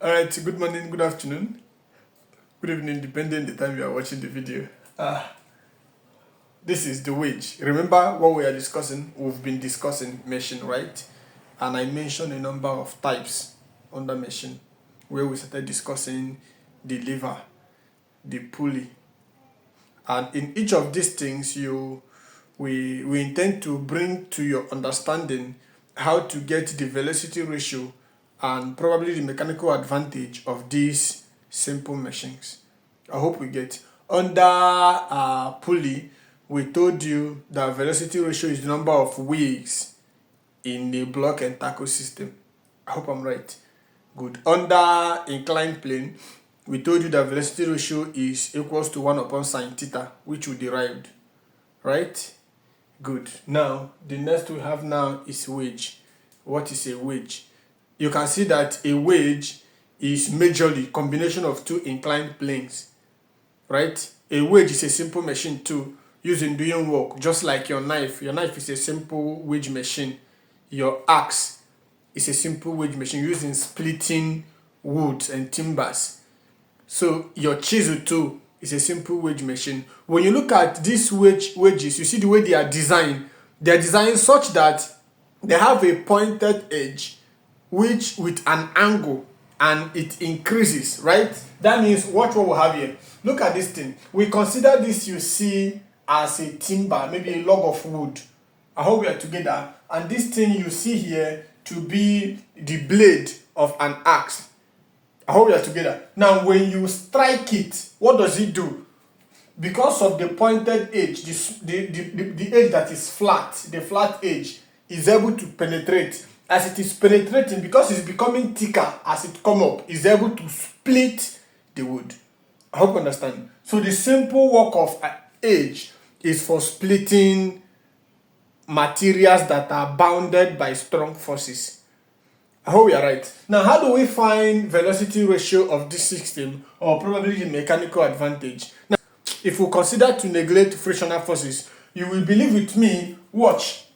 Alright, good morning, good afternoon, good evening, depending on the time you are watching the video. This is the wedge. Remember what we are discussing? We've been discussing meshing, right? And I mentioned a number of types under meshing, where we started discussing the lever, the pulley. And in each of these things, we intend to bring to your understanding how to get the velocity ratio and probably the mechanical advantage of these simple machines. I hope we get. Under pulley, we told you that velocity ratio is the number of wheels in a block and tackle system. I hope I'm right. Good. Under inclined plane, we told you that velocity ratio is equals to 1 upon sine theta, which we derived. Right? Good. Now, the next we have now is wedge. What is a wedge? You can see that a wedge is majorly combination of two inclined planes. Right? A wedge is a simple machine too, used in doing work, just like your knife. Your knife is a simple wedge machine. Your axe is a simple wedge machine used in splitting woods and timbers. So your chisel too is a simple wedge machine. When you look at these wedges, you see the way they are designed. They are designed such that they have a pointed edge, which with an angle, and it increases, right? That means what we have here. Look at this thing. We consider this, you see, as a timber, maybe a log of wood. I hope we are together. And this thing you see here to be the blade of an axe. I hope we are together. Now, when you strike it, what does it do? Because of the pointed edge, the edge that is flat, the flat edge, is able to penetrate. As it is penetrating, because it's becoming thicker as it come up, is able to split the wood. I hope you understand. So the simple work of an edge is for splitting materials that are bounded by strong forces. I hope we are right. Now, how do we find velocity ratio of this system, or probably the mechanical advantage? Now, if we consider to neglect frictional forces, you will believe with me, watch.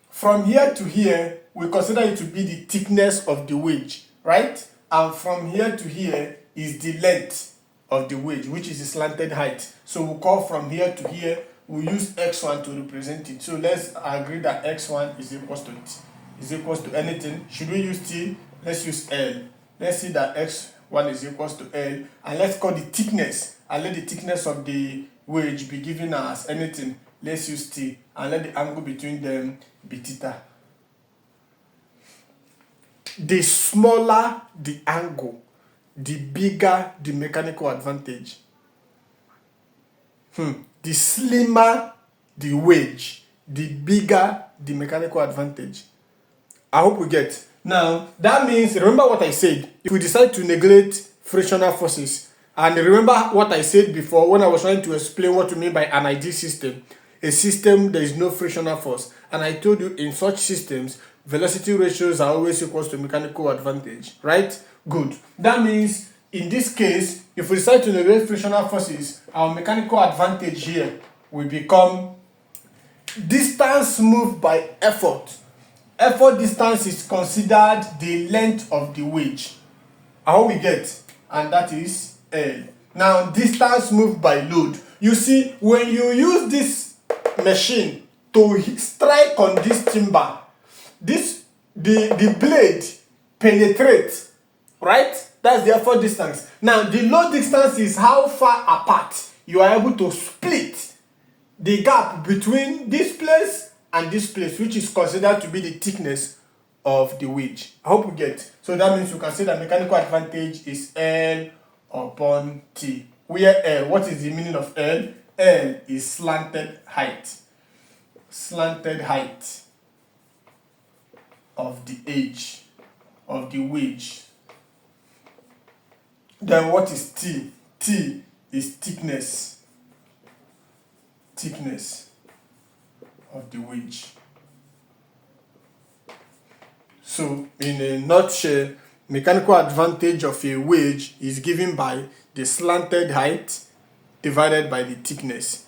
From here to here, we consider it to be the thickness of the wedge, right? And from here to here is the length of the wedge, which is the slanted height. So we'll call from here to here, we'll use x1 to represent it. So let's agree that x1 is equals to it. Is equals to anything. Should we use t? Let's use L. Let's see that x1 is equals to L, and let's call the thickness, and let the thickness of the wedge be given as anything. Let's use t, and let the angle between them be theta. The smaller the angle, the bigger the mechanical advantage. The slimmer the wedge, the bigger the mechanical advantage. I hope we get. Now, that means, remember what I said. If we decide to neglect frictional forces, and remember what I said before when I was trying to explain what we mean by an ideal system. A system there is no frictional force. And I told you in such systems, velocity ratios are always equals to mechanical advantage, right? Good. That means, in this case, if we decide to neglect frictional forces, our mechanical advantage here will become distance moved by effort. Effort distance is considered the length of the wedge. How we get? And that is L. Now, distance moved by load. You see, when you use this machine to strike on this timber, the blade penetrates, right? That's the effort distance. Now, the load distance is how far apart you are able to split the gap between this place and this place, which is considered to be the thickness of the wedge. I hope we get. So that means you can say that mechanical advantage is L upon T. Where L, what is the meaning of L? L is slanted height. Slanted height of the edge, of the wedge. Then what is T? T is thickness. Thickness of the wedge. So, in a nutshell, mechanical advantage of a wedge is given by the slanted height divided by the thickness.